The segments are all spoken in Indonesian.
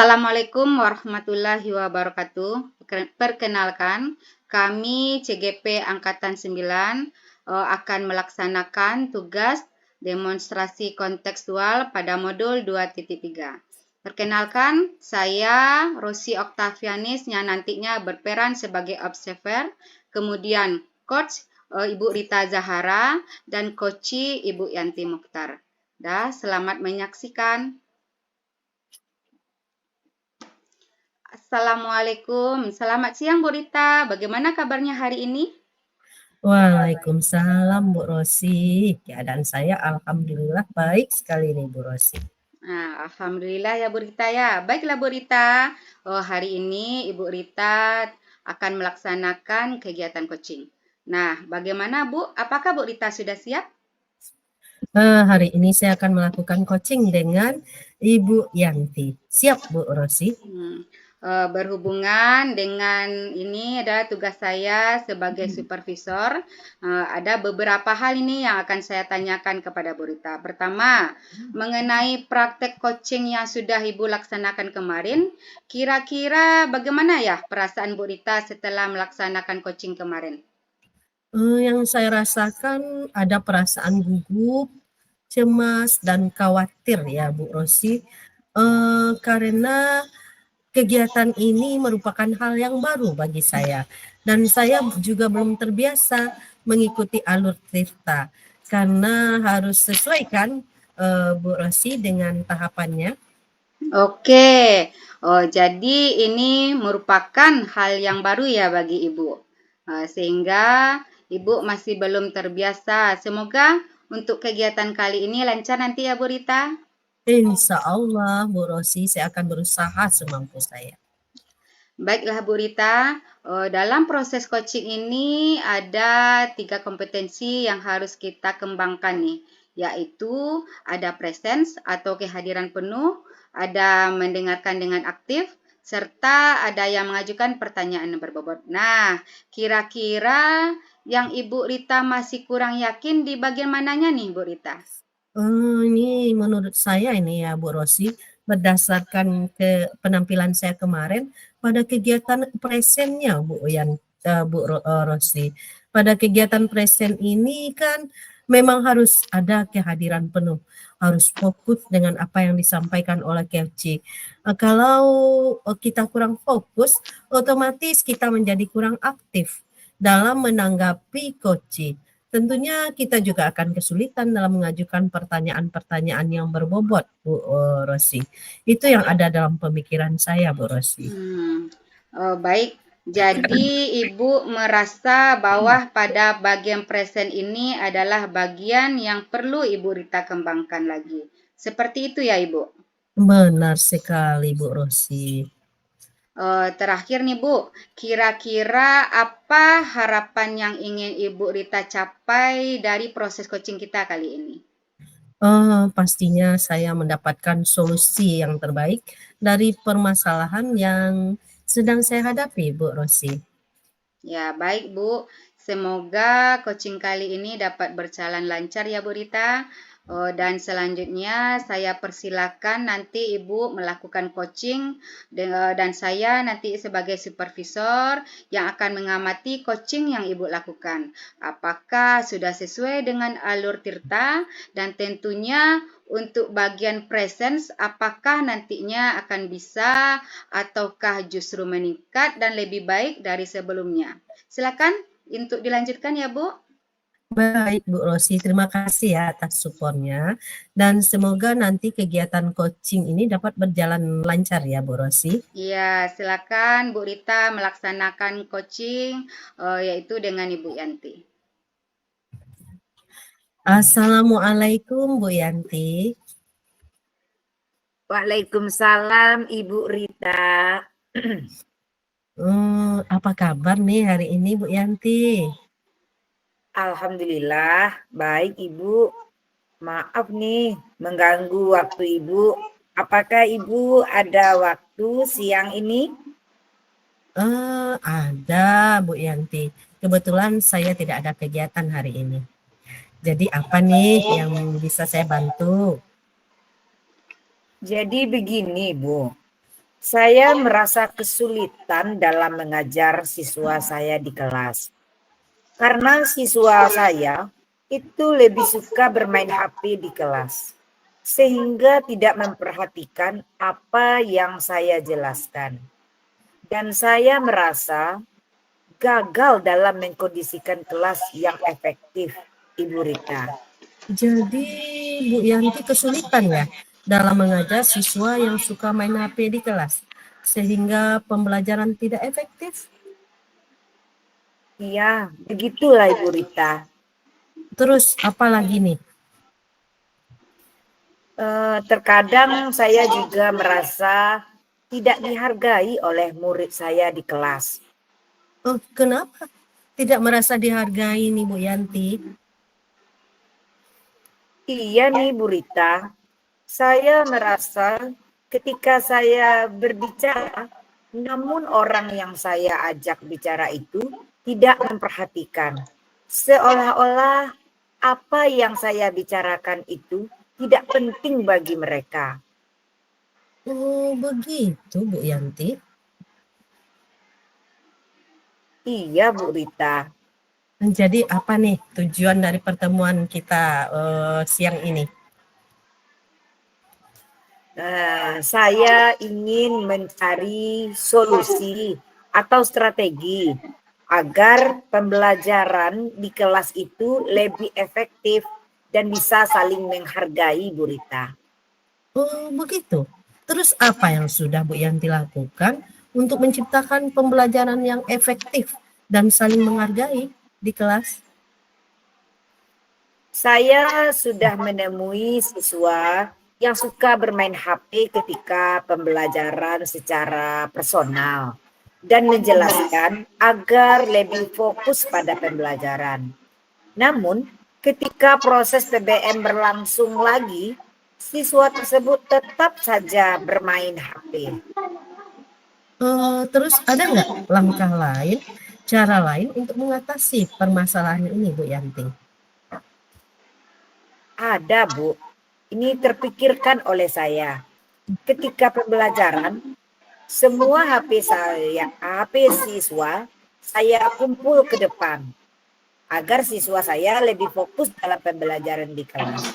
Assalamualaikum warahmatullahi wabarakatuh. Perkenalkan, kami CGP Angkatan 9 akan melaksanakan tugas demonstrasi kontekstual pada modul 2.3. Perkenalkan, saya Rosi Oktavianis yang nantinya berperan sebagai observer, kemudian coach Ibu Rita Zahara dan coachi Ibu Yanti Mukhtar. Selamat menyaksikan. Assalamualaikum. Selamat siang Bu Rita. Bagaimana kabarnya hari ini? Waalaikumsalam Bu Rosi. Keadaan saya alhamdulillah baik sekali nih Bu Rosi. Alhamdulillah ya Bu Rita ya. Baiklah Bu Rita. Hari ini Ibu Rita akan melaksanakan kegiatan coaching. Nah, bagaimana Bu? Apakah Bu Rita sudah siap? Hari ini saya akan melakukan coaching dengan Ibu Yanti. Siap Bu Rosi? Berhubungan dengan ini adalah tugas saya sebagai supervisor. Ada beberapa hal ini yang akan saya tanyakan kepada Bu Rita. Pertama, mengenai praktek coaching yang sudah Ibu laksanakan kemarin, kira-kira bagaimana ya perasaan Bu Rita setelah melaksanakan coaching kemarin? Yang saya rasakan ada perasaan gugup, cemas, dan khawatir ya Bu Rosi. Karena kegiatan ini merupakan hal yang baru bagi saya. Dan saya juga belum terbiasa mengikuti alur tirta. Karena harus sesuaikan Bu Rosi dengan tahapannya. Oke, jadi ini merupakan hal yang baru ya bagi Ibu. Sehingga Ibu masih belum terbiasa. Semoga untuk kegiatan kali ini lancar nanti ya Bu Rita. Insya Allah Bu Rosi, saya akan berusaha semampu saya. Baiklah Bu Rita, dalam proses coaching ini ada 3 kompetensi yang harus kita kembangkan nih, yaitu ada presence atau kehadiran penuh, ada mendengarkan dengan aktif, serta ada yang mengajukan pertanyaan berbobot. Nah, kira-kira yang Ibu Rita masih kurang yakin di bagian mananya nih Bu Rita? Ini menurut saya ini ya Bu Rosi, berdasarkan ke penampilan saya kemarin pada kegiatan presennya Bu Rosi. Pada kegiatan presen ini kan memang harus ada kehadiran penuh, harus fokus dengan apa yang disampaikan oleh coach. Kalau kita kurang fokus, otomatis kita menjadi kurang aktif dalam menanggapi coach. Tentunya kita juga akan kesulitan dalam mengajukan pertanyaan-pertanyaan yang berbobot, Bu Rosi. Itu yang ada dalam pemikiran saya, Bu Rosi. Baik, jadi Ibu merasa bahwa pada bagian present ini adalah bagian yang perlu Ibu Rita kembangkan lagi. Seperti itu ya Ibu? Benar sekali, Bu Rosi. Terakhir nih Bu, kira-kira apa harapan yang ingin Ibu Rita capai dari proses coaching kita kali ini? Pastinya saya mendapatkan solusi yang terbaik dari permasalahan yang sedang saya hadapi, Bu Rosi. Ya, baik Bu. Semoga coaching kali ini dapat berjalan lancar ya Bu Rita. Dan selanjutnya saya persilakan nanti Ibu melakukan coaching dan saya nanti sebagai supervisor yang akan mengamati coaching yang Ibu lakukan. Apakah sudah sesuai dengan alur tirta dan tentunya untuk bagian presence apakah nantinya akan bisa ataukah justru meningkat dan lebih baik dari sebelumnya. Silakan untuk dilanjutkan ya Bu. Baik Bu Rosi, terima kasih ya atas supportnya dan semoga nanti kegiatan coaching ini dapat berjalan lancar ya Bu Rosi. Iya, silakan Bu Rita melaksanakan coaching yaitu dengan Ibu Yanti. Assalamualaikum Bu Yanti. Waalaikumsalam Ibu Rita. Apa kabar nih hari ini Bu Yanti? Alhamdulillah baik Ibu. Maaf nih mengganggu waktu Ibu. Apakah Ibu ada waktu siang ini? Ada Bu Yanti. Kebetulan saya tidak ada kegiatan hari ini. Jadi apa nih yang bisa saya bantu? Jadi begini Bu. Saya merasa kesulitan dalam mengajar siswa saya di kelas. Karena siswa saya itu lebih suka bermain HP di kelas, sehingga tidak memperhatikan apa yang saya jelaskan. Dan saya merasa gagal dalam mengkondisikan kelas yang efektif, Ibu Rita. Jadi Bu Yanti kesulitan ya dalam mengajar siswa yang suka main HP di kelas, sehingga pembelajaran tidak efektif. Iya, begitulah Ibu Rita. Terus apa lagi nih? Terkadang saya juga merasa tidak dihargai oleh murid saya di kelas. Oh, kenapa tidak merasa dihargai nih Bu Yanti? Iya nih Bu Rita, saya merasa ketika saya berbicara, namun orang yang saya ajak bicara itu tidak memperhatikan. Seolah-olah apa yang saya bicarakan itu tidak penting bagi mereka. Oh, begitu Bu Yanti. Iya Bu Rita. Jadi apa nih tujuan dari pertemuan kita siang ini? Saya ingin mencari solusi atau strategi agar pembelajaran di kelas itu lebih efektif dan bisa saling menghargai, Bu Rita. Oh, begitu. Terus apa yang sudah Bu Yanti lakukan untuk menciptakan pembelajaran yang efektif dan saling menghargai di kelas? Saya sudah menemui siswa yang suka bermain HP ketika pembelajaran secara personal dan menjelaskan agar lebih fokus pada pembelajaran. Namun, ketika proses PBM berlangsung lagi, siswa tersebut tetap saja bermain HP. Terus ada nggak langkah lain, cara lain untuk mengatasi permasalahan ini Bu Yanti? Ada, Bu. Ini terpikirkan oleh saya. Ketika pembelajaran, semua HP siswa, saya kumpul ke depan agar siswa saya lebih fokus dalam pembelajaran di kelas.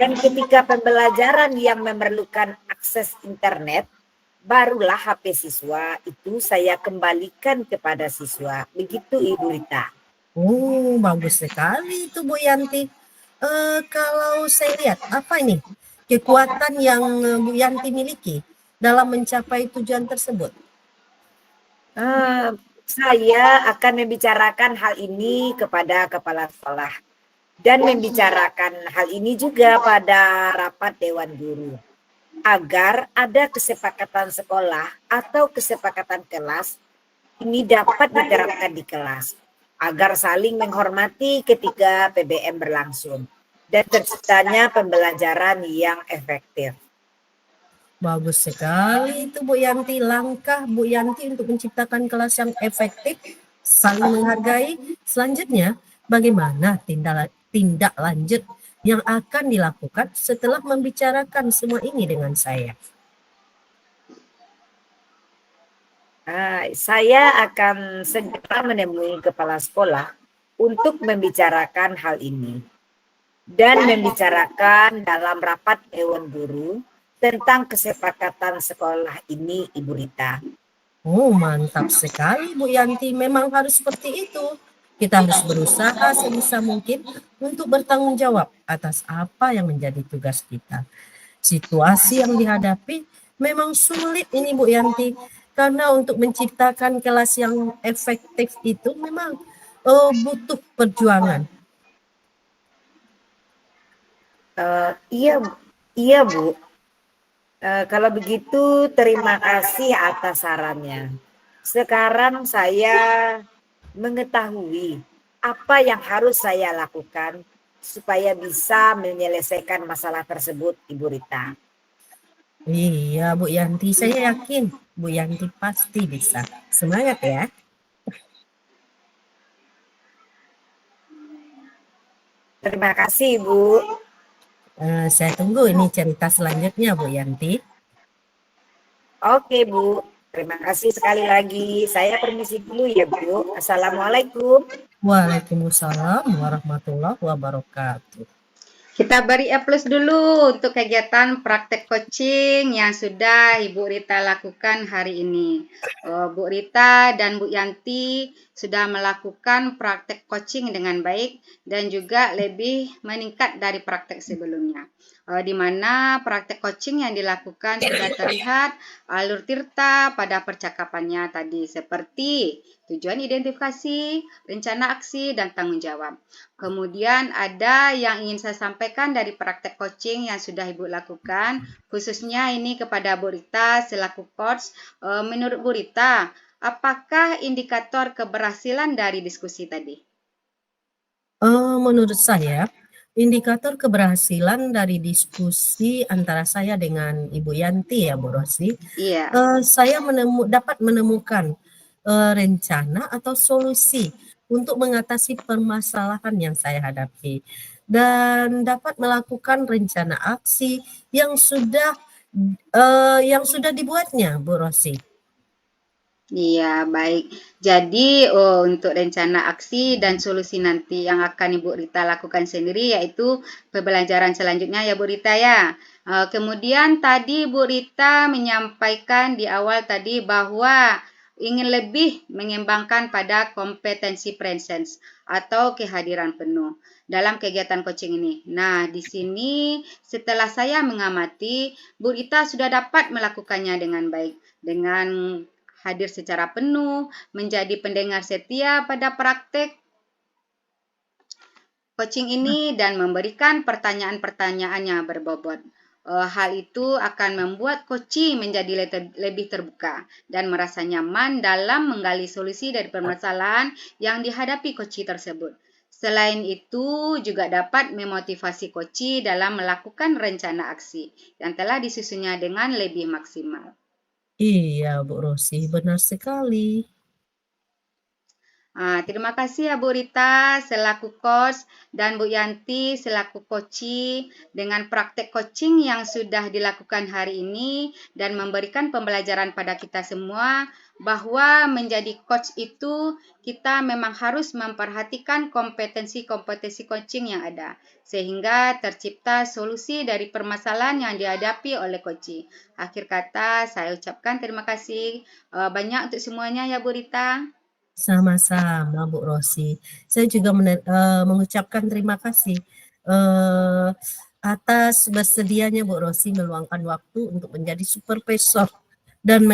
Dan ketika pembelajaran yang memerlukan akses internet, barulah HP siswa itu saya kembalikan kepada siswa. Begitu Ibu Rita. Oh, bagus sekali itu Bu Yanti. Kalau saya lihat, apa ini kekuatan yang Bu Yanti miliki dalam mencapai tujuan tersebut? Saya akan membicarakan hal ini kepada kepala sekolah dan membicarakan hal ini juga pada rapat Dewan Guru agar ada kesepakatan sekolah atau kesepakatan kelas ini dapat diterapkan di kelas agar saling menghormati ketika PBM berlangsung dan terciptanya pembelajaran yang efektif. Bagus sekali itu Bu Yanti. Langkah Bu Yanti untuk menciptakan kelas yang efektif, saling menghargai. Selanjutnya, bagaimana tindak lanjut yang akan dilakukan setelah membicarakan semua ini dengan saya? Saya akan segera menemui kepala sekolah untuk membicarakan hal ini dan membicarakan dalam rapat Dewan Guru tentang kesepakatan sekolah ini, Ibu Rita. Oh, mantap sekali Bu Yanti. Memang harus seperti itu. Kita harus berusaha sebisa mungkin untuk bertanggung jawab atas apa yang menjadi tugas kita. Situasi yang dihadapi memang sulit ini Bu Yanti. Karena untuk menciptakan kelas yang efektif itu memang butuh perjuangan. Iya Bu. Kalau begitu terima kasih atas sarannya. Sekarang saya mengetahui apa yang harus saya lakukan supaya bisa menyelesaikan masalah tersebut, Ibu Rita. Iya Bu Yanti, saya yakin Bu Yanti pasti bisa. Semangat ya. Terima kasih, Bu. Saya tunggu ini cerita selanjutnya Bu Yanti. Oke, Bu. Terima kasih sekali lagi. Saya permisi dulu ya, Bu. Assalamualaikum. Waalaikumsalam warahmatullahi wabarakatuh. Kita beri A+ dulu untuk kegiatan praktek coaching yang sudah Ibu Rita lakukan hari ini. Bu Rita dan Bu Yanti sudah melakukan praktek coaching dengan baik dan juga lebih meningkat dari praktek sebelumnya. Di mana praktek coaching yang dilakukan sudah terlihat alur tirta pada percakapannya tadi, seperti tujuan identifikasi, rencana aksi, dan tanggung jawab. Kemudian ada yang ingin saya sampaikan dari praktek coaching yang sudah Ibu lakukan, khususnya ini kepada Bu Rita selaku coach. Menurut Bu Rita, apakah indikator keberhasilan dari diskusi tadi? Menurut saya, indikator keberhasilan dari diskusi antara saya dengan Ibu Yanti ya, Bu Rosi, Iya. saya dapat menemukan rencana atau solusi untuk mengatasi permasalahan yang saya hadapi dan dapat melakukan rencana aksi yang sudah dibuatnya, Bu Rosi. Iya, baik. Jadi, untuk rencana aksi dan solusi nanti yang akan Ibu Rita lakukan sendiri yaitu pembelajaran selanjutnya ya Bu Rita ya. Kemudian tadi Bu Rita menyampaikan di awal tadi bahwa ingin lebih mengembangkan pada kompetensi presence atau kehadiran penuh dalam kegiatan coaching ini. Nah, di sini setelah saya mengamati, Bu Rita sudah dapat melakukannya dengan baik dengan hadir secara penuh, menjadi pendengar setia pada praktek coaching ini, dan memberikan pertanyaan-pertanyaan yang berbobot. Hal itu akan membuat coach menjadi lebih terbuka dan merasa nyaman dalam menggali solusi dari permasalahan yang dihadapi coach tersebut. Selain itu, juga dapat memotivasi coach dalam melakukan rencana aksi yang telah disusunnya dengan lebih maksimal. Iya, Bu Rosi, benar sekali. Terima kasih ya Bu Rita selaku coach dan Bu Yanti selaku coachee dengan praktek coaching yang sudah dilakukan hari ini dan memberikan pembelajaran pada kita semua bahwa menjadi coach itu kita memang harus memperhatikan kompetensi-kompetensi coaching yang ada sehingga tercipta solusi dari permasalahan yang dihadapi oleh coachee. Akhir kata saya ucapkan terima kasih banyak untuk semuanya ya Bu Rita. Sama-sama Bu Rosi. Saya juga mengucapkan terima kasih atas bersedianya Bu Rosi meluangkan waktu untuk menjadi supervisor dan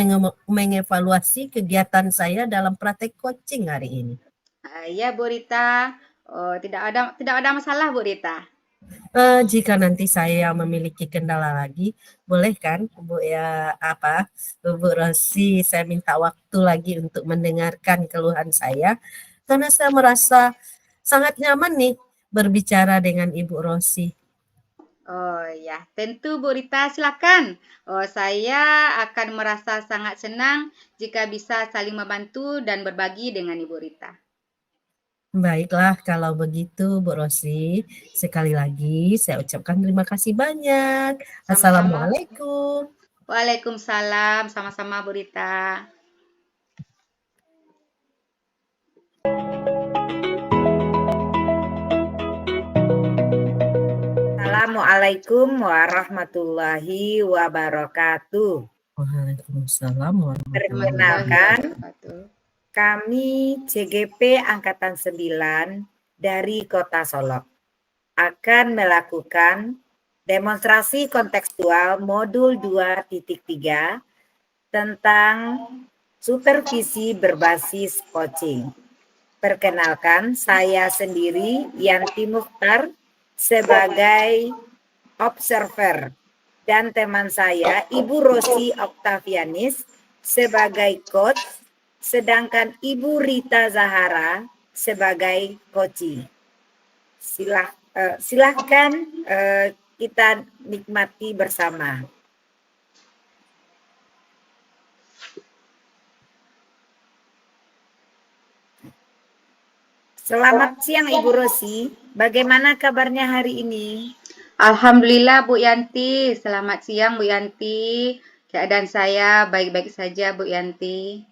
mengevaluasi kegiatan saya dalam praktek coaching hari ini. Ya Bu Rita, tidak ada masalah Bu Rita. Jika nanti saya memiliki kendala lagi, boleh kan Bu ya Bu Rosi, saya minta waktu lagi untuk mendengarkan keluhan saya karena saya merasa sangat nyaman nih berbicara dengan Ibu Rosi. Oh ya, tentu Bu Rita silakan. Saya akan merasa sangat senang jika bisa saling membantu dan berbagi dengan Ibu Rita. Baiklah, kalau begitu Bu Rosi, sekali lagi saya ucapkan terima kasih banyak. Sama-sama. Assalamualaikum. Waalaikumsalam, sama-sama Bu Rita. Assalamualaikum warahmatullahi wabarakatuh. Waalaikumsalam warahmatullahi Perkenalkan, wabarakatuh. kami CGP Angkatan 9 dari Kota Solok akan melakukan demonstrasi kontekstual modul 2.3 tentang supervisi berbasis coaching. Perkenalkan, saya sendiri Yanti Mukhtar sebagai observer dan teman saya Ibu Rosi Oktavianis sebagai coach, sedangkan Ibu Rita Zahara sebagai coachee. Silahkan kita nikmati bersama. Selamat siang Ibu Rosi, bagaimana kabarnya hari ini? Alhamdulillah Bu Yanti, selamat siang Bu Yanti. Keadaan saya baik-baik saja, Bu Yanti.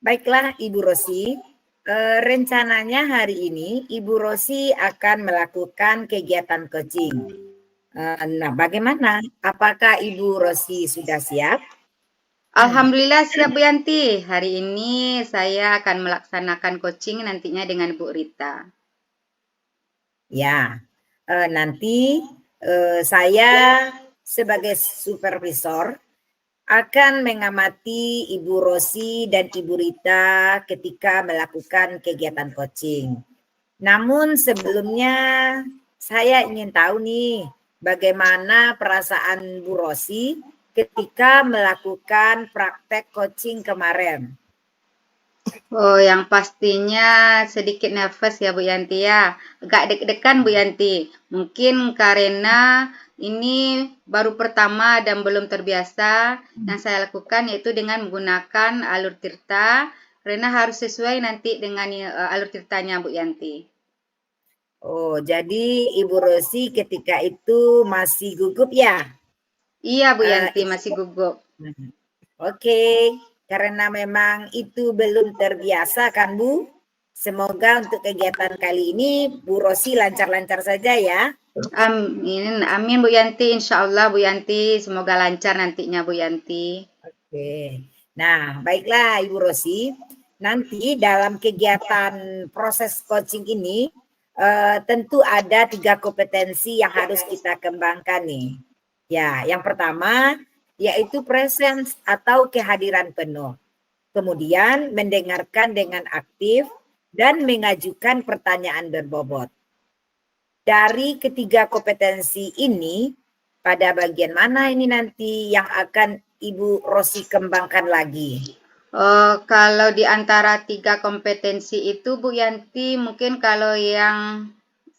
Baiklah Ibu Rosi, rencananya hari ini Ibu Rosi akan melakukan kegiatan coaching. Nah, bagaimana? Apakah Ibu Rosi sudah siap? Alhamdulillah siap Bu Yanti. Hari ini saya akan melaksanakan coaching nantinya dengan Bu Rita. Ya, nanti saya sebagai supervisor akan mengamati Ibu Rosi dan Ibu Rita ketika melakukan kegiatan coaching. Namun sebelumnya saya ingin tahu nih, bagaimana perasaan Bu Rosi ketika melakukan praktek coaching kemarin? Oh, yang pastinya sedikit nervous ya Bu Yanti ya. Agak deg-degan Bu Yanti. Mungkin karena ini baru pertama dan belum terbiasa yang saya lakukan yaitu dengan menggunakan alur tirta. Karena harus sesuai nanti dengan alur tirtanya Bu Yanti. Oh, jadi Ibu Rosi ketika itu masih gugup ya? Iya Bu Eh, Yanti, masih gugup. Oke, karena memang itu belum terbiasa kan Bu? Semoga untuk kegiatan kali ini Bu Rosi lancar-lancar saja ya. Amin, amin Bu Yanti. Insya Allah Bu Yanti, semoga lancar nantinya Bu Yanti. Oke, nah baiklah Ibu Rosi, nanti dalam kegiatan proses coaching ini tentu ada 3 kompetensi yang harus kita kembangkan nih. Ya, yang pertama yaitu presence atau kehadiran penuh. Kemudian mendengarkan dengan aktif dan mengajukan pertanyaan berbobot. Dari ketiga kompetensi ini, pada bagian mana ini nanti yang akan Ibu Rosi kembangkan lagi? Kalau di antara 3 kompetensi itu Bu Yanti, mungkin kalau yang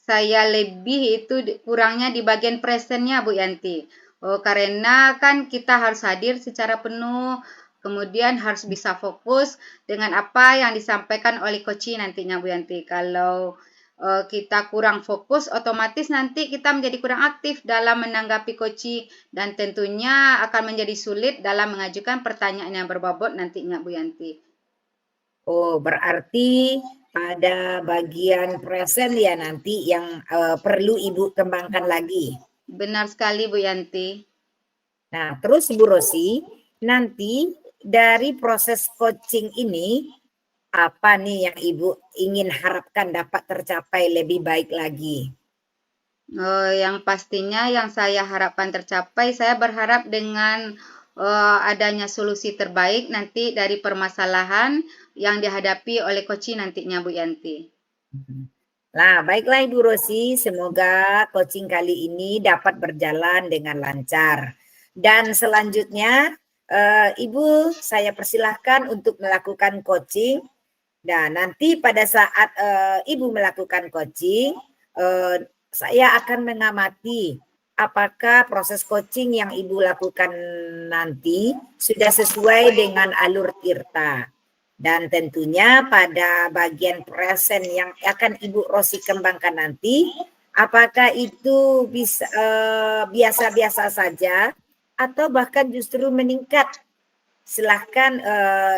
saya lebih itu kurangnya di bagian presentnya Bu Yanti. Karena kan kita harus hadir secara penuh, kemudian harus bisa fokus dengan apa yang disampaikan oleh coach nantinya Bu Yanti. Kalau kita kurang fokus, otomatis nanti kita menjadi kurang aktif dalam menanggapi coach dan tentunya akan menjadi sulit dalam mengajukan pertanyaan yang berbobot nantinya Bu Yanti. Oh, berarti pada bagian present ya nanti yang perlu Ibu kembangkan lagi. Benar sekali Bu Yanti. Nah, terus Bu Rosi, nanti dari proses coaching ini, apa nih yang Ibu ingin harapkan dapat tercapai lebih baik lagi? Yang pastinya yang saya harapkan tercapai, saya berharap dengan adanya solusi terbaik nanti dari permasalahan yang dihadapi oleh coach nantinya Bu Yanti. Nah, baiklah Ibu Rosi, semoga coaching kali ini dapat berjalan dengan lancar. Dan selanjutnya, Ibu saya persilahkan untuk melakukan coaching. Dan nanti pada saat Ibu melakukan coaching, saya akan mengamati apakah proses coaching yang Ibu lakukan nanti sudah sesuai dengan alur tirta. Dan tentunya pada bagian present yang akan Ibu Rosi kembangkan nanti, apakah itu bisa biasa-biasa saja atau bahkan justru meningkat? Silahkan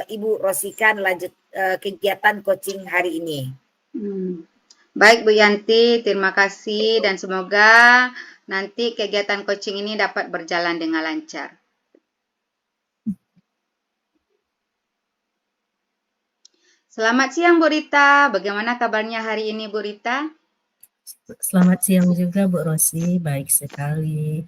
Ibu Rosikan lanjut kegiatan coaching hari ini. Baik Bu Yanti, terima kasih dan semoga nanti kegiatan coaching ini dapat berjalan dengan lancar. Selamat siang Bu Rita, bagaimana kabarnya hari ini Bu Rita? Selamat siang juga Bu Rosi, baik sekali.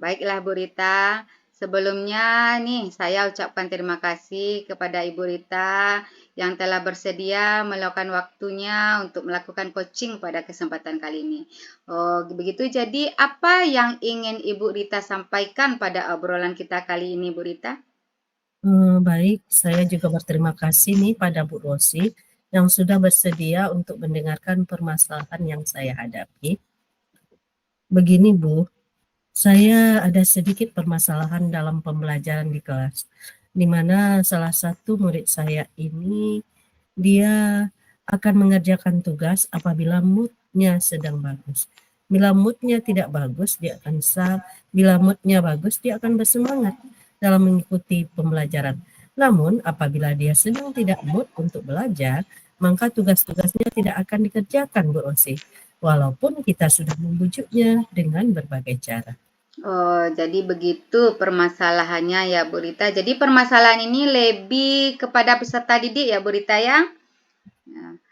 Baiklah Bu Rita, sebelumnya nih saya ucapkan terima kasih kepada Ibu Rita yang telah bersedia meluangkan waktunya untuk melakukan coaching pada kesempatan kali ini. Begitu, jadi apa yang ingin Ibu Rita sampaikan pada obrolan kita kali ini Bu Rita? Baik, saya juga berterima kasih nih pada Bu Rosi yang sudah bersedia untuk mendengarkan permasalahan yang saya hadapi. Begini Bu, saya ada sedikit permasalahan dalam pembelajaran di kelas, di mana salah satu murid saya ini dia akan mengerjakan tugas apabila moodnya sedang bagus. Bila moodnya tidak bagus, dia Bila moodnya bagus, dia akan bersemangat dalam mengikuti pembelajaran. Namun, apabila dia sedang tidak mood untuk belajar, maka tugas-tugasnya tidak akan dikerjakan, Bu Rosi. Walaupun kita sudah membujuknya dengan berbagai cara. Oh, jadi begitu permasalahannya ya, Bu Rita. Jadi permasalahan ini lebih kepada peserta didik ya, Bu Rita ya?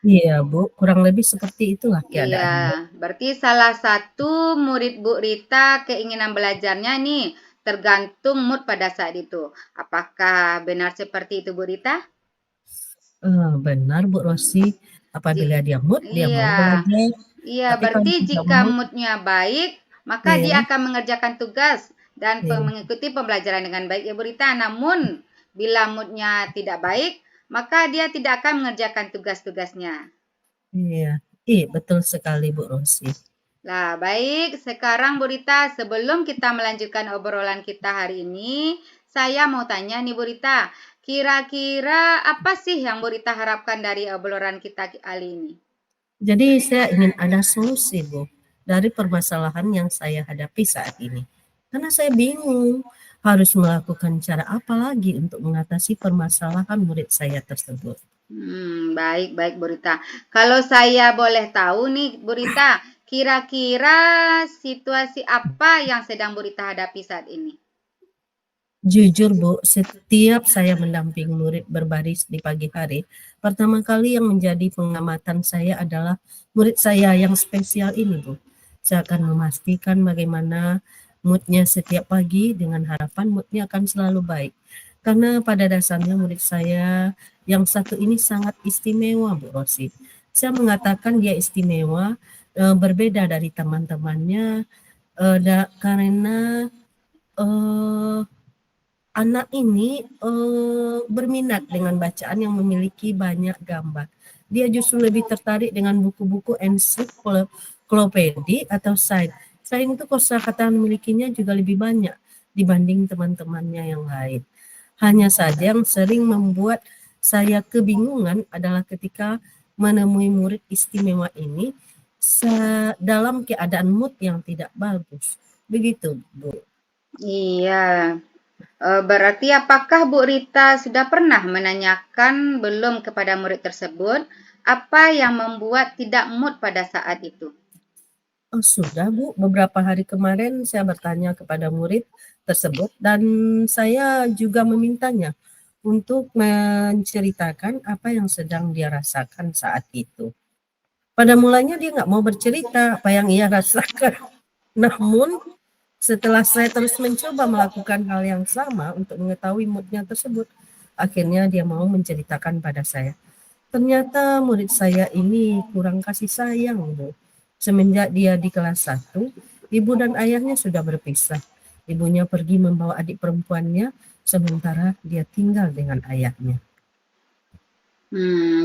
Iya, Bu. Kurang lebih seperti itulah Iya, keadaannya. berarti salah satu murid Bu Rita keinginan belajarnya nih tergantung mood pada saat itu. Apakah benar seperti itu, Bu Rita? Benar, Bu Rosi. Apabila dia mood, dia mau Iya, belajar. iya. Tapi kalau Berarti tidak jika mood, moodnya baik, maka dia ya, akan mengerjakan tugas dan ya, mengikuti pembelajaran dengan baik, ya Bu Rita. Namun, bila moodnya tidak baik, maka dia tidak akan mengerjakan tugas-tugasnya. iya. Iya, betul sekali, Bu Rosi. Nah, baik. Sekarang Bu Rita, sebelum kita melanjutkan obrolan kita hari ini, saya mau tanya nih Bu Rita, kira-kira apa sih yang Bu Rita harapkan dari obrolan kita kali ini? Jadi saya ingin ada solusi, Bu, dari permasalahan yang saya hadapi saat ini. Karena saya bingung harus melakukan cara apa lagi untuk mengatasi permasalahan murid saya tersebut. Baik Bu Rita. Kalau saya boleh tahu nih Bu Rita, kira-kira situasi apa yang sedang Bu Rita hadapi saat ini? Jujur, Bu, setiap saya mendamping murid berbaris di pagi hari, pertama kali yang menjadi pengamatan saya adalah murid saya yang spesial ini, Bu. Saya akan memastikan bagaimana moodnya setiap pagi dengan harapan moodnya akan selalu baik. Karena pada dasarnya murid saya yang satu ini sangat istimewa, Bu Rosi. Saya mengatakan dia istimewa, berbeda dari teman-temannya, karena eh, anak ini berminat dengan bacaan yang memiliki banyak gambar. Dia justru lebih tertarik dengan buku-buku ensiklopedia atau sains. Selain itu kosakata yang memilikinya juga lebih banyak dibanding teman-temannya yang lain. Hanya saja yang sering membuat saya kebingungan adalah ketika menemui murid istimewa ini dalam keadaan mood yang tidak bagus. Begitu, Bu. Iya. Berarti apakah Bu Rita sudah pernah menanyakan belum kepada murid tersebut apa yang membuat tidak mood pada saat itu? Oh, sudah, Bu. Beberapa hari kemarin saya bertanya kepada murid tersebut dan saya juga memintanya untuk menceritakan apa yang sedang dia rasakan saat itu. Pada mulanya dia nggak mau bercerita apa yang ia rasakan. Namun setelah saya terus mencoba melakukan hal yang sama untuk mengetahui moodnya tersebut, akhirnya dia mau menceritakan pada saya. Ternyata murid saya ini kurang kasih sayang, Bu. Semenjak dia di kelas 1, ibu dan ayahnya sudah berpisah. Ibunya pergi membawa adik perempuannya, sementara dia tinggal dengan ayahnya.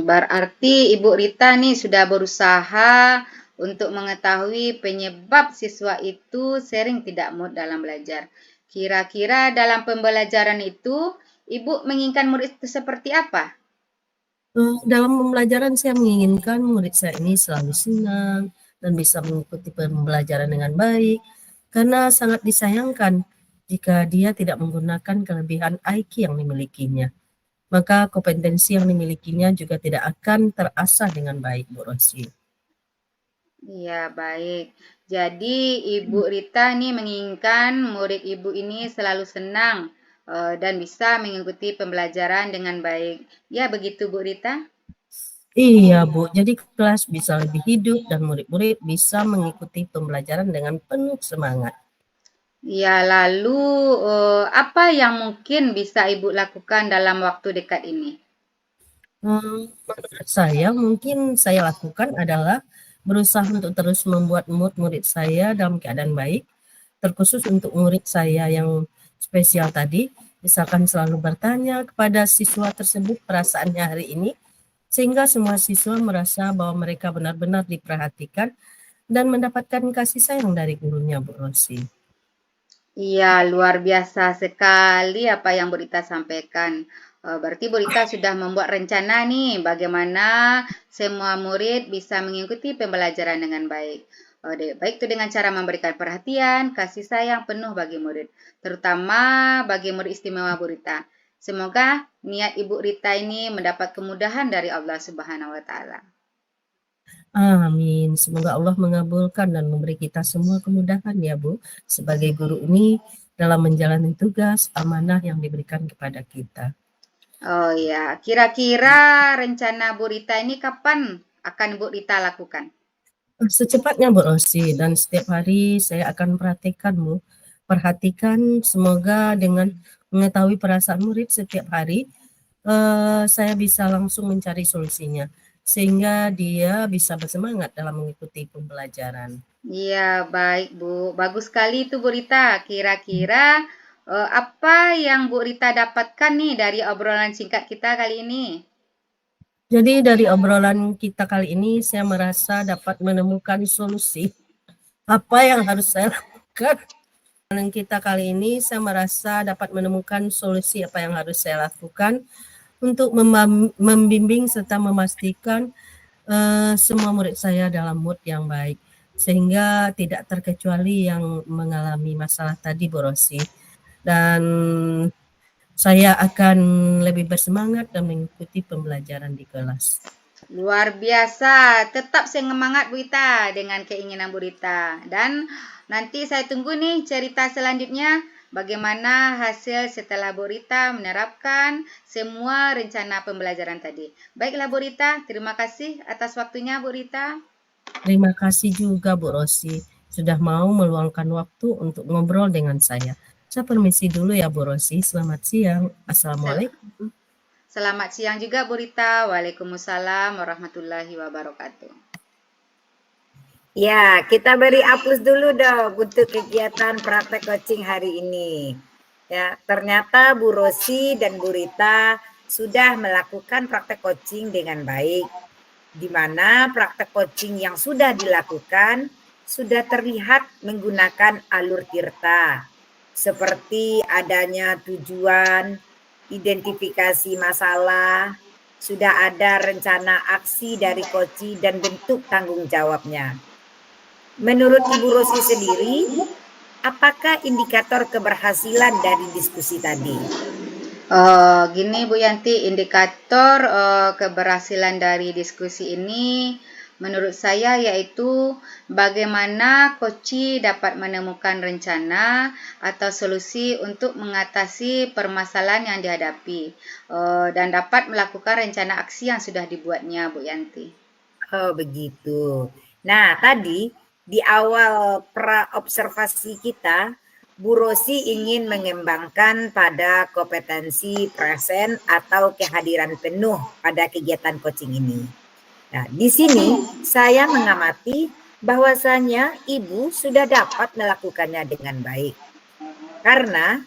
Berarti Ibu Rita nih sudah berusaha untuk mengetahui penyebab siswa itu sering tidak mood dalam belajar. Kira-kira dalam pembelajaran itu, Ibu menginginkan murid itu seperti apa? Dalam pembelajaran saya menginginkan murid saya ini selalu senang dan bisa mengikuti pembelajaran dengan baik, karena sangat disayangkan jika dia tidak menggunakan kelebihan IQ yang dimilikinya. Maka kompetensi yang dimilikinya juga tidak akan terasah dengan baik, Bu Rosi. Iya, baik. Jadi Ibu Rita nih menginginkan murid Ibu ini selalu senang dan bisa mengikuti pembelajaran dengan baik. Ya, begitu Bu Rita? Iya, Bu. Jadi kelas bisa lebih hidup dan murid-murid bisa mengikuti pembelajaran dengan penuh semangat. Ya, lalu apa yang mungkin bisa Ibu lakukan dalam waktu dekat ini? Menurut saya, mungkin saya lakukan adalah berusaha untuk terus membuat mood murid saya dalam keadaan baik, terkhusus untuk murid saya yang spesial tadi, misalkan selalu bertanya kepada siswa tersebut perasaannya hari ini, sehingga semua siswa merasa bahwa mereka benar-benar diperhatikan dan mendapatkan kasih sayang dari gurunya, Bu Rosi. Iya, luar biasa sekali apa yang Bu Rita sampaikan. Berarti Bu Rita sudah membuat rencana nih bagaimana semua murid bisa mengikuti pembelajaran dengan baik. Baik itu dengan cara memberikan perhatian, kasih sayang penuh bagi murid, terutama bagi murid istimewa Bu Rita. Semoga niat Ibu Rita ini mendapat kemudahan dari Allah Subhanahu wa Ta'ala. Amin. Semoga Allah mengabulkan dan memberi kita semua kemudahan ya Bu, sebagai guru ini dalam menjalani tugas amanah yang diberikan kepada kita. Oh ya, kira-kira rencana Bu Rita ini kapan akan Bu Rita lakukan? Secepatnya Bu Rosi, dan setiap hari saya akan perhatikan, semoga dengan mengetahui perasaan murid setiap hari, saya bisa langsung mencari solusinya, sehingga dia bisa bersemangat dalam mengikuti pembelajaran. Iya, baik Bu. Bagus sekali itu Bu Rita. Kira-kira apa yang Bu Rita dapatkan nih dari obrolan singkat kita kali ini? Jadi dari obrolan kita kali ini saya merasa dapat menemukan solusi apa yang harus saya lakukan. Obrolan kita kali ini saya merasa dapat menemukan solusi apa yang harus saya lakukan untuk membimbing serta memastikan semua murid saya dalam mood yang baik, sehingga tidak terkecuali yang mengalami masalah tadi Bu Rosi. Dan saya akan lebih bersemangat dan mengikuti pembelajaran di kelas. Luar biasa, tetap semangat Bu Rita dengan keinginan Bu Rita. Dan nanti saya tunggu nih cerita selanjutnya, bagaimana hasil setelah Bu Rita menerapkan semua rencana pembelajaran tadi. Baiklah Bu Rita, terima kasih atas waktunya Bu Rita. Terima kasih juga Bu Rosi sudah mau meluangkan waktu untuk ngobrol dengan saya. Saya permisi dulu ya Bu Rosi, selamat siang. Assalamualaikum. Selamat siang juga Bu Rita. Waalaikumsalam warahmatullahi wabarakatuh. Ya, kita beri aplaus dulu dong untuk kegiatan praktek coaching hari ini. Ya, ternyata Bu Rosi dan Bu Rita sudah melakukan praktek coaching dengan baik, di mana praktek coaching yang sudah dilakukan sudah terlihat menggunakan alur tirta, seperti adanya tujuan, identifikasi masalah, sudah ada rencana aksi dari coach dan bentuk tanggung jawabnya. Menurut Ibu Rosi sendiri, apakah indikator keberhasilan dari diskusi tadi? Gini Bu Yanti, indikator keberhasilan dari diskusi ini menurut saya yaitu bagaimana koci dapat menemukan rencana atau solusi untuk mengatasi permasalahan yang dihadapi dan dapat melakukan rencana aksi yang sudah dibuatnya Bu Yanti. Oh begitu. Nah tadi di awal pra-observasi kita, Bu Rosi ingin mengembangkan pada kompetensi present atau kehadiran penuh pada kegiatan coaching ini. Nah, di sini saya mengamati bahwasanya Ibu sudah dapat melakukannya dengan baik. Karena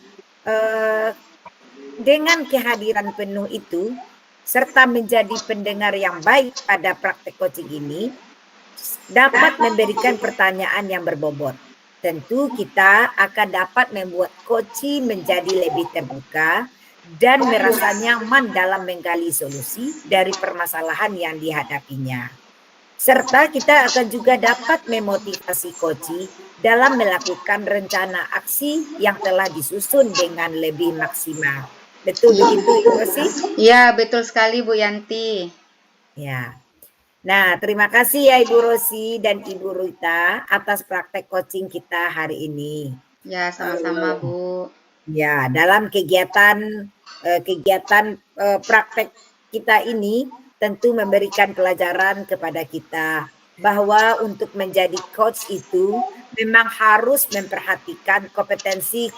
dengan kehadiran penuh itu, serta menjadi pendengar yang baik pada praktek coaching ini, dapat memberikan pertanyaan yang berbobot. Tentu kita akan dapat membuat coaching menjadi lebih terbuka dan merasa nyaman dalam menggali solusi dari permasalahan yang dihadapinya. Serta kita akan juga dapat memotivasi coach dalam melakukan rencana aksi yang telah disusun dengan lebih maksimal. Betul begitu Ibu Rosi? Ya, betul sekali Bu Yanti. Ya. Nah, terima kasih ya Ibu Rosi dan Ibu Rita atas praktek coaching kita hari ini. Ya, sama-sama Bu. Ya, dalam kegiatan praktek kita ini tentu memberikan pelajaran kepada kita bahwa untuk menjadi coach itu memang harus memperhatikan kompetensi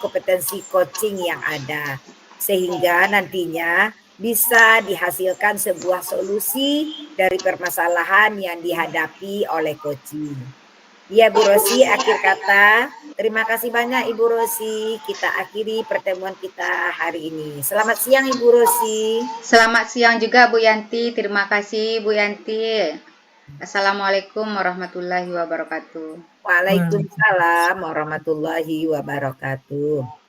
coaching yang ada sehingga nantinya bisa dihasilkan sebuah solusi dari permasalahan yang dihadapi oleh coaching. Ya Bu Rosi, akhir kata, terima kasih banyak Ibu Rosi. Kita akhiri pertemuan kita hari ini. Selamat siang Ibu Rosi. Selamat siang juga Bu Yanti. Terima kasih Bu Yanti. Assalamualaikum warahmatullahi wabarakatuh. Waalaikumsalam warahmatullahi wabarakatuh.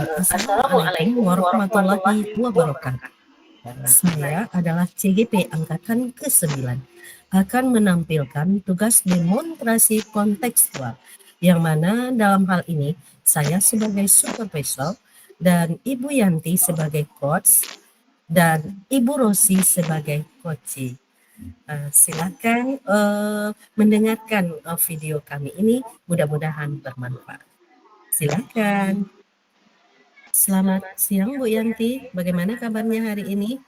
Assalamualaikum warahmatullahi wabarakatuh. Saya adalah CGP Angkatan ke-9 akan menampilkan tugas demonstrasi kontekstual yang mana dalam hal ini saya sebagai supervisor dan Ibu Yanti sebagai coach dan Ibu Rosi sebagai coach. Silakan mendengarkan video kami ini, mudah-mudahan bermanfaat. Silakan. Selamat siang Bu Yanti, bagaimana kabarnya hari ini?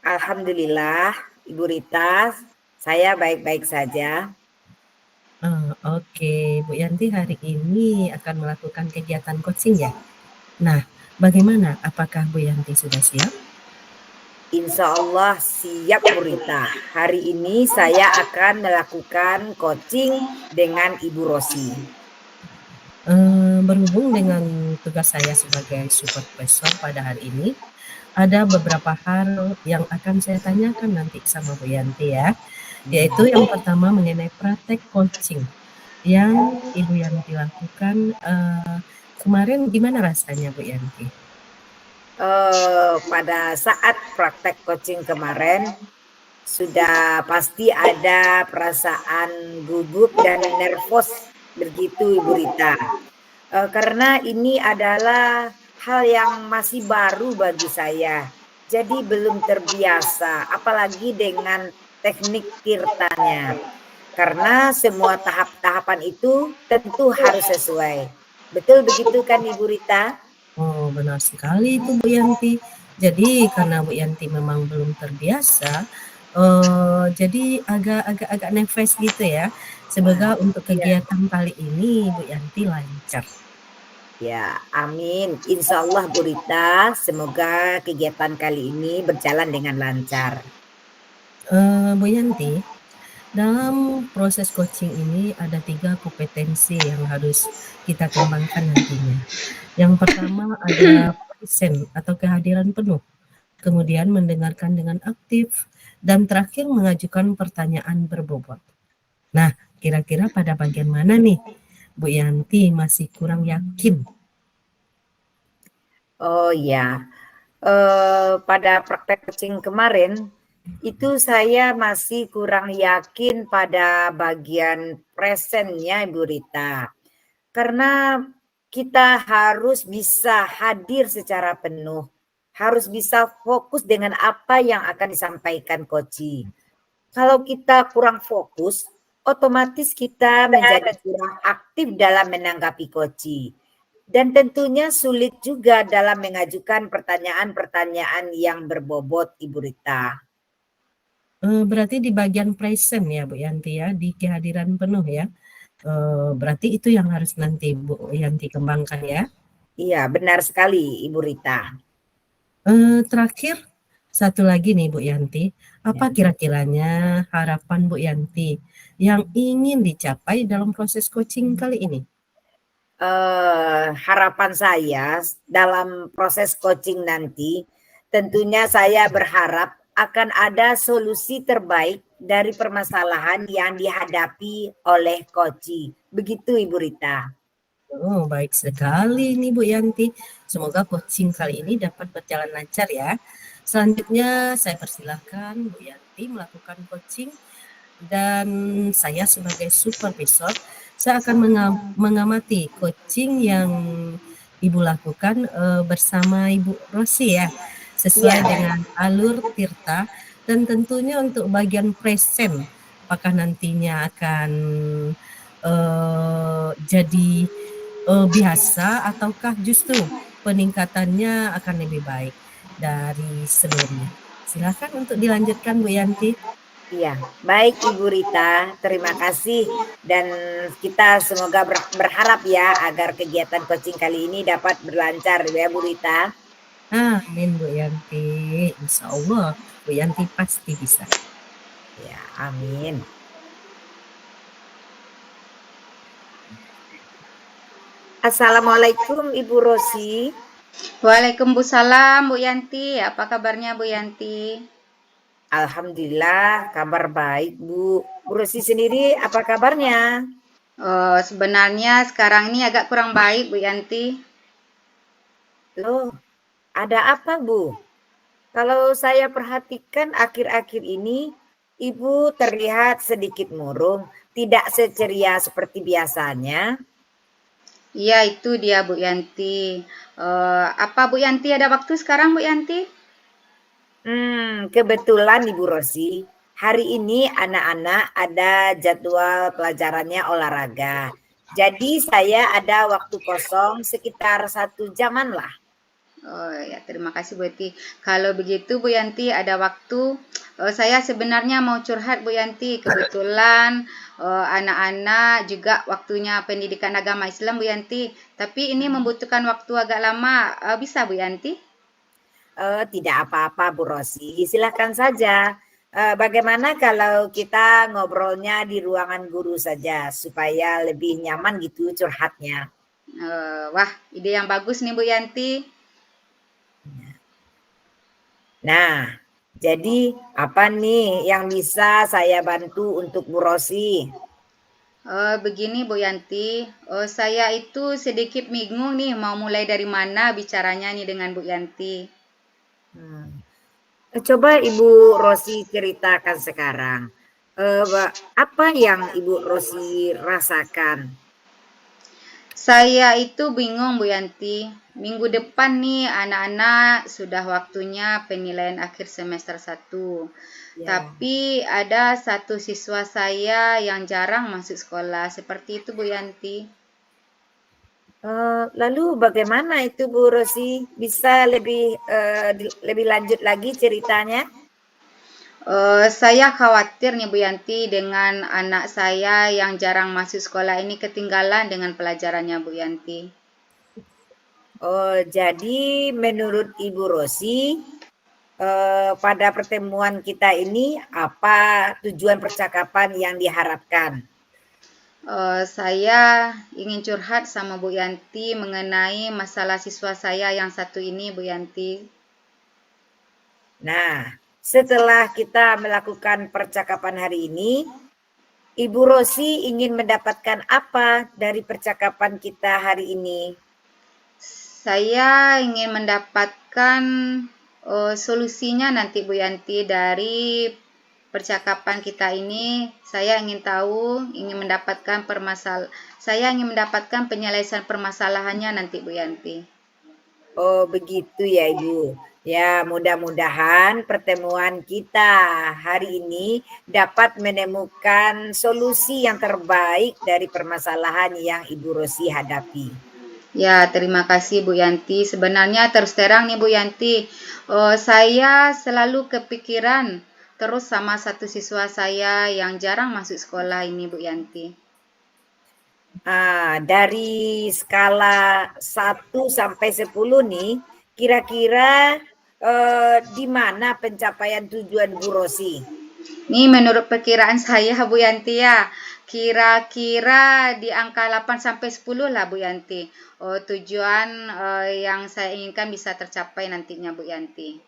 Alhamdulillah, Ibu Rita, saya baik-baik saja. Oke, Bu Yanti hari ini akan melakukan kegiatan coaching ya? Nah, bagaimana? Apakah Bu Yanti sudah siap? Insya Allah siap Bu Rita. Hari ini saya akan melakukan coaching dengan Ibu Rosi. Berhubung dengan tugas saya sebagai supervisor pada hari ini, ada beberapa hal yang akan saya tanyakan nanti sama Bu Yanti ya, yaitu yang pertama mengenai praktek coaching yang Ibu Yanti lakukan kemarin, gimana rasanya Bu Yanti? Pada saat praktek coaching kemarin sudah pasti ada perasaan gugup dan nervous begitu Ibu Rita, karena ini adalah hal yang masih baru bagi saya, jadi belum terbiasa apalagi dengan teknik tirtanya, karena semua tahap-tahapan itu tentu harus sesuai. Betul begitu kan Ibu Rita? Oh, benar sekali itu Bu Yanti. Jadi karena Bu Yanti memang belum terbiasa, jadi agak nervous gitu ya. Semoga untuk kegiatan kali ini Bu Yanti lancar. Ya, amin. Insya Allah Bu Rita, semoga kegiatan kali ini berjalan dengan lancar. Bu Yanti, dalam proses coaching ini ada 3 kompetensi yang harus kita kembangkan nantinya. Yang pertama ada present atau kehadiran penuh, kemudian mendengarkan dengan aktif, dan terakhir mengajukan pertanyaan berbobot. Nah, kira-kira pada bagian mana nih Bu Yanti masih kurang yakin? Oh ya, pada praktek coaching kemarin itu saya masih kurang yakin pada bagian presentnya Ibu Rita, karena kita harus bisa hadir secara penuh, harus bisa fokus dengan apa yang akan disampaikan coach. Kalau kita kurang fokus, otomatis kita menjadi kurang aktif dalam menanggapi coach. Dan tentunya sulit juga dalam mengajukan pertanyaan-pertanyaan yang berbobot Ibu Rita. Berarti di bagian present ya Bu Yanti ya, di kehadiran penuh ya. Berarti itu yang harus nanti Bu Yanti kembangkan ya. Iya, benar sekali Ibu Rita. Terakhir, satu lagi nih Bu Yanti, apa kira-kiranya harapan Bu Yanti yang ingin dicapai dalam proses coaching kali ini? Harapan saya dalam proses coaching nanti, tentunya saya berharap akan ada solusi terbaik dari permasalahan yang dihadapi oleh coach. Begitu Ibu Rita. Oh, baik sekali nih Bu Yanti. Semoga coaching kali ini dapat berjalan lancar ya. Selanjutnya saya persilahkan Bu Yanti melakukan coaching, dan saya sebagai supervisor, saya akan mengamati coaching yang Ibu lakukan bersama Ibu Rosi ya, sesuai dengan alur tirta, dan tentunya untuk bagian present, apakah nantinya akan jadi biasa ataukah justru peningkatannya akan lebih baik dari sebelumnya. Silakan untuk dilanjutkan Bu Yanti. Iya, baik Ibu Rita, terima kasih, dan kita semoga berharap ya agar kegiatan coaching kali ini dapat berlancar ya Bu Rita. Amin Bu Yanti, insya Allah Bu Yanti pasti bisa. Ya, amin. Assalamualaikum Ibu Rosi. Waalaikumsalam Bu Yanti, apa kabarnya Bu Yanti? Alhamdulillah kabar baik Bu. Bu Rosi sendiri apa kabarnya? Sebenarnya sekarang ini agak kurang baik, Bu Yanti. Loh, ada apa, Bu? Kalau saya perhatikan akhir-akhir ini, Ibu terlihat sedikit murung, tidak seceria seperti biasanya. Iya, itu dia Bu Yanti. Apa Bu Yanti ada waktu sekarang, Bu Yanti? Kebetulan Ibu Rosi, hari ini anak-anak ada jadwal pelajarannya olahraga. Jadi saya ada waktu kosong sekitar 1 jaman lah. Oh ya, terima kasih Bu Yanti. Kalau begitu Bu Yanti ada waktu, saya sebenarnya mau curhat Bu Yanti. Kebetulan anak-anak juga waktunya pendidikan agama Islam Bu Yanti. Tapi ini membutuhkan waktu agak lama. Bisa Bu Yanti? Tidak apa-apa Bu Rosi, silakan saja. Bagaimana kalau kita ngobrolnya di ruangan guru saja supaya lebih nyaman gitu curhatnya. Wah, ide yang bagus nih Bu Yanti. Nah, jadi apa nih yang bisa saya bantu untuk Bu Rosi? Begini Bu Yanti, saya itu sedikit bingung nih mau mulai dari mana bicaranya nih dengan Bu Yanti. Hmm. Coba Ibu Rosi ceritakan sekarang. Apa yang Ibu Rosi rasakan? Saya itu bingung Bu Yanti. Minggu depan nih anak-anak sudah waktunya penilaian akhir semester 1. Ya. Tapi ada satu siswa saya yang jarang masuk sekolah. Seperti itu Bu Yanti. Lalu bagaimana itu Bu Rosi? Bisa lebih lanjut lagi ceritanya? Saya khawatir nih Bu Yanti dengan anak saya yang jarang masuk sekolah ini ketinggalan dengan pelajarannya Bu Yanti. Oh, jadi menurut Ibu Rosi, pada pertemuan kita ini apa tujuan percakapan yang diharapkan? Saya ingin curhat sama Bu Yanti mengenai masalah siswa saya yang satu ini Bu Yanti. Nah, setelah kita melakukan percakapan hari ini, Ibu Rosi ingin mendapatkan apa dari percakapan kita hari ini? Saya ingin mendapatkan solusinya nanti Bu Yanti dari percakapan kita ini. Saya ingin tahu, saya ingin mendapatkan penyelesaian permasalahannya nanti Bu Yanti. Oh, begitu ya, Ibu. Ya, mudah-mudahan pertemuan kita hari ini dapat menemukan solusi yang terbaik dari permasalahan yang Ibu Rosi hadapi. Ya, terima kasih Bu Yanti. Sebenarnya terus terang nih Bu Yanti, saya selalu kepikiran terus sama satu siswa saya yang jarang masuk sekolah ini Bu Yanti. Dari skala 1 sampai 10 nih, kira-kira di mana pencapaian tujuan Bu Rosi? Ini menurut perkiraan saya Bu Yanti ya, kira-kira di angka 8 sampai 10 lah Bu Yanti. Tujuan yang saya inginkan bisa tercapai nantinya Bu Yanti.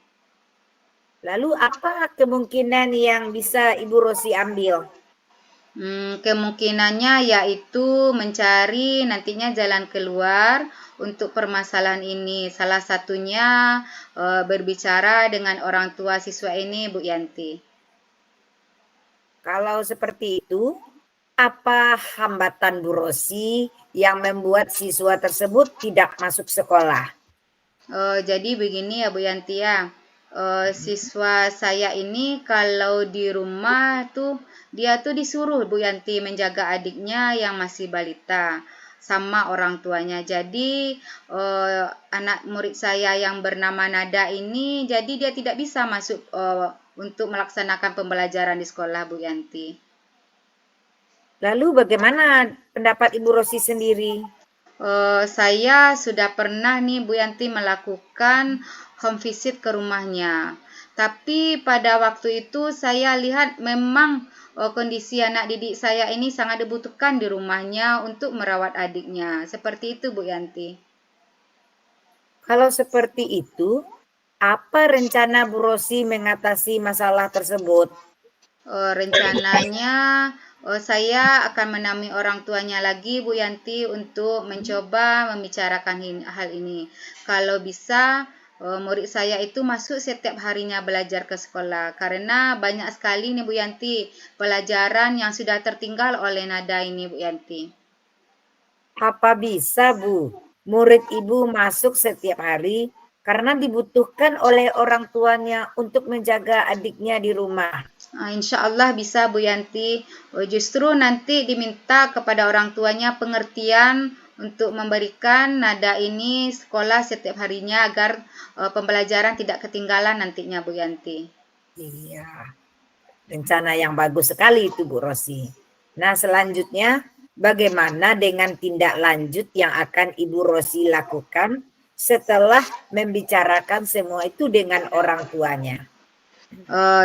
Lalu apa kemungkinan yang bisa Ibu Rosi ambil? Kemungkinannya yaitu mencari nantinya jalan keluar untuk permasalahan ini. Salah satunya berbicara dengan orang tua siswa ini Bu Yanti. Kalau seperti itu, apa hambatan Bu Rosi yang membuat siswa tersebut tidak masuk sekolah? Jadi begini ya Bu Yanti ya, siswa saya ini kalau di rumah tuh dia tuh disuruh Bu Yanti menjaga adiknya yang masih balita sama orang tuanya. Jadi anak murid saya yang bernama Nada ini, jadi dia tidak bisa masuk untuk melaksanakan pembelajaran di sekolah Bu Yanti. Lalu bagaimana pendapat Ibu Rosi sendiri? Saya sudah pernah nih Bu Yanti melakukan home visit ke rumahnya. Tapi pada waktu itu saya lihat memang kondisi anak didik saya ini sangat dibutuhkan di rumahnya untuk merawat adiknya. Seperti itu Bu Yanti. Kalau seperti itu, apa rencana Bu Rosi mengatasi masalah tersebut? Rencananya Saya akan menemui orang tuanya lagi Bu Yanti untuk mencoba membicarakan hal ini. Kalau bisa murid saya itu masuk setiap harinya belajar ke sekolah karena banyak sekali nih Bu Yanti pelajaran yang sudah tertinggal oleh Nada ini Bu Yanti. Apa bisa, Bu, murid Ibu masuk setiap hari karena dibutuhkan oleh orang tuanya untuk menjaga adiknya di rumah? Insya Allah bisa Bu Yanti. Justru nanti diminta kepada orang tuanya pengertian untuk memberikan Nada ini sekolah setiap harinya agar pembelajaran tidak ketinggalan nantinya Bu Yanti. Iya, rencana yang bagus sekali itu Bu Rosi. Nah, selanjutnya bagaimana dengan tindak lanjut yang akan Ibu Rosi lakukan setelah membicarakan semua itu dengan orang tuanya?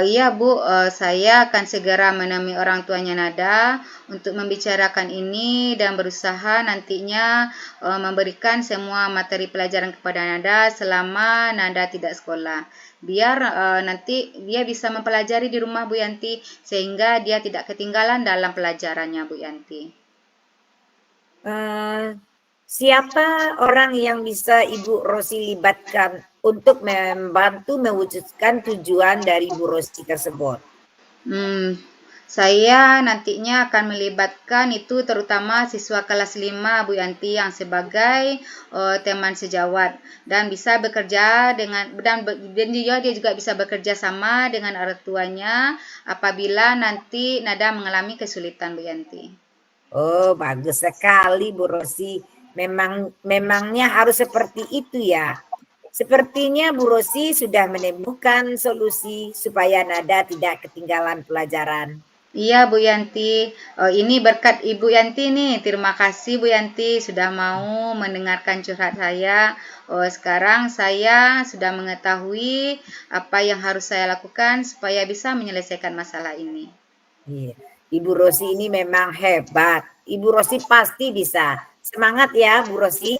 Iya Bu, saya akan segera menemui orang tuanya Nada untuk membicarakan ini dan berusaha nantinya memberikan semua materi pelajaran kepada Nada selama Nada tidak sekolah. Biar nanti dia bisa mempelajari di rumah Bu Yanti sehingga dia tidak ketinggalan dalam pelajarannya Bu Yanti. Siapa orang yang bisa Ibu Rosi libatkan untuk membantu mewujudkan tujuan dari Bu Rosi tersebut? Saya nantinya akan melibatkan itu terutama siswa kelas 5 Bu Yanti yang sebagai teman sejawat dan bisa bekerja dengan dan dia juga bisa bekerja sama dengan orang tuanya apabila nanti Nada mengalami kesulitan Bu Yanti. Oh, bagus sekali Bu Rosi. Memangnya harus seperti itu ya. Sepertinya Bu Rosi sudah menemukan solusi supaya Nada tidak ketinggalan pelajaran. Iya Bu Yanti, ini berkat Ibu Yanti nih. Terima kasih Bu Yanti sudah mau mendengarkan curhat saya. Sekarang saya sudah mengetahui apa yang harus saya lakukan supaya bisa menyelesaikan masalah ini. Iya. Ibu Rosi ini memang hebat. Ibu Rosi pasti bisa. Semangat ya Bu Rosi.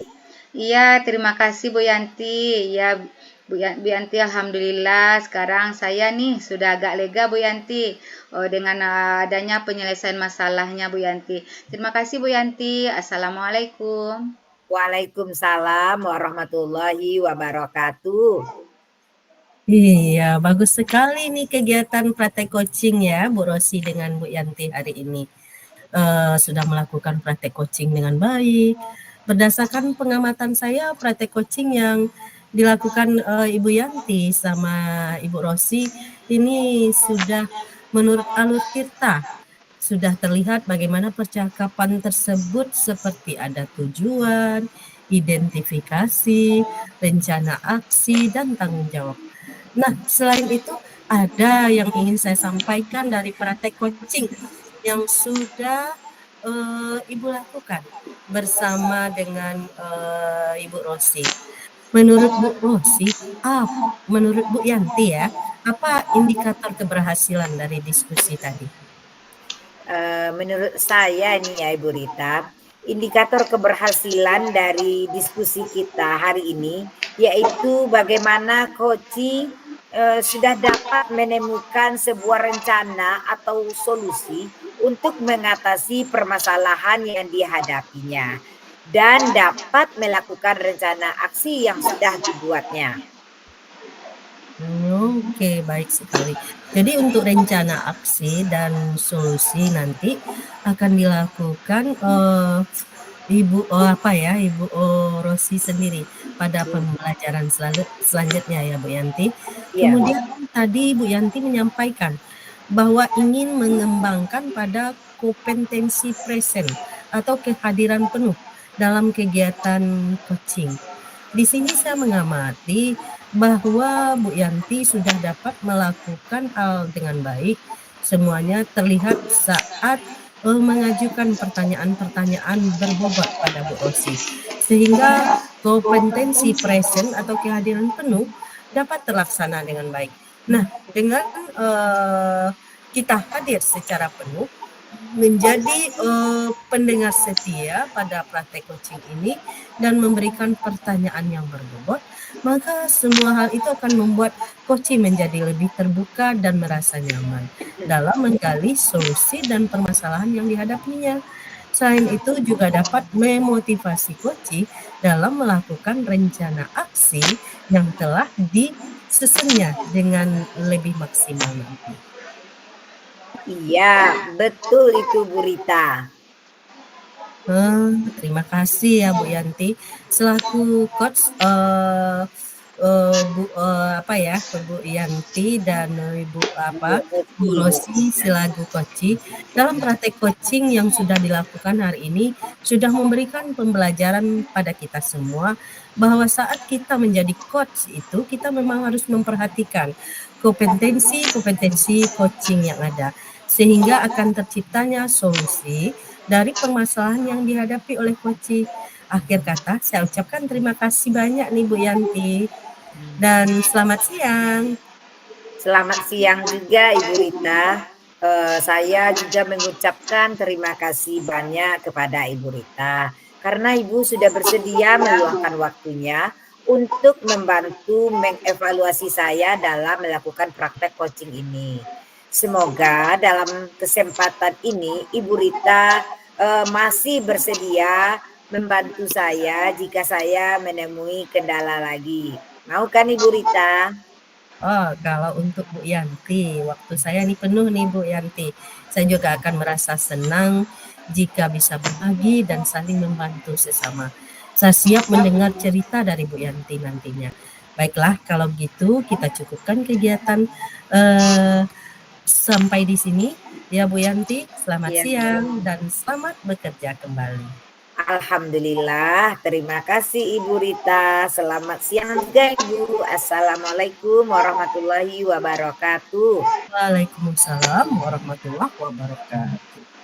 Iya, terima kasih Bu Yanti. Ya, Bu Yanti, alhamdulillah sekarang saya nih sudah agak lega Bu Yanti dengan adanya penyelesaian masalahnya Bu Yanti. Terima kasih Bu Yanti. Assalamualaikum. Waalaikumsalam warahmatullahi wabarakatuh. Iya, bagus sekali nih kegiatan praktek coaching ya Bu Rosi dengan Bu Yanti hari ini. Sudah melakukan praktek coaching dengan baik. Berdasarkan pengamatan saya, praktek coaching yang dilakukan Ibu Yanti sama Ibu Rosi ini sudah menurut alur kita sudah terlihat bagaimana percakapan tersebut seperti ada tujuan, identifikasi, rencana aksi, dan tanggung jawab. Nah, selain itu ada yang ingin saya sampaikan dari praktek coaching yang sudah Ibu lakukan bersama dengan Ibu Rosi. Menurut Bu Rosi, menurut Bu Yanti ya, apa indikator keberhasilan dari diskusi tadi? Menurut saya nih ya Ibu Rita, indikator keberhasilan dari diskusi kita hari ini yaitu bagaimana coaching sudah dapat menemukan sebuah rencana atau solusi untuk mengatasi permasalahan yang dihadapinya dan dapat melakukan rencana aksi yang sudah dibuatnya. Oke, baik sekali. Jadi untuk rencana aksi dan solusi nanti akan dilakukan Ibu Ibu Rosi sendiri pada pembelajaran selanjutnya ya Bu Yanti. Ya. Kemudian tadi Bu Yanti menyampaikan bahwa ingin mengembangkan pada kompetensi present atau kehadiran penuh dalam kegiatan coaching. Di sini saya mengamati bahwa Bu Yanti sudah dapat melakukan hal dengan baik. Semuanya terlihat saat mengajukan pertanyaan-pertanyaan berbobot pada Bu Rosi. Sehingga kompetensi present atau kehadiran penuh dapat terlaksana dengan baik. Nah, dengan kita hadir secara penuh, menjadi pendengar setia pada praktek coaching ini dan memberikan pertanyaan yang berbobot, maka semua hal itu akan membuat coaching menjadi lebih terbuka dan merasa nyaman dalam menggali solusi dan permasalahan yang dihadapinya. Selain itu juga dapat memotivasi coaching dalam melakukan rencana aksi yang telah disusunnya dengan lebih maksimal nanti. Iya, betul itu Bu Rita. Terima kasih ya Bu Yanti. Selaku coach Bu Yanti dan Bu Rosi selaku coaching dalam praktek coaching yang sudah dilakukan hari ini sudah memberikan pembelajaran pada kita semua bahwa saat kita menjadi coach itu kita memang harus memperhatikan kompetensi coaching yang ada sehingga akan terciptanya solusi dari permasalahan yang dihadapi oleh coaching. Akhir kata, saya ucapkan terima kasih banyak nih Bu Yanti. Dan selamat siang. Selamat siang juga Ibu Rita. Saya juga mengucapkan terima kasih banyak kepada Ibu Rita. Karena Ibu sudah bersedia meluangkan waktunya untuk membantu mengevaluasi saya dalam melakukan praktek coaching ini. Semoga dalam kesempatan ini Ibu Rita masih bersedia membantu saya jika saya menemui kendala lagi. Mau kan Ibu Rita? Oh, kalau untuk Bu Yanti, waktu saya ini penuh nih Bu Yanti. Saya juga akan merasa senang jika bisa berbagi dan saling membantu sesama. Saya siap mendengar cerita dari Bu Yanti nantinya. Baiklah, kalau gitu kita cukupkan kegiatan sampai di sini ya Bu Yanti. Selamat siang dan selamat bekerja kembali. Alhamdulillah, terima kasih Ibu Rita. Selamat siang juga Ibu. Assalamualaikum warahmatullahi wabarakatuh. Waalaikumsalam warahmatullahi wabarakatuh.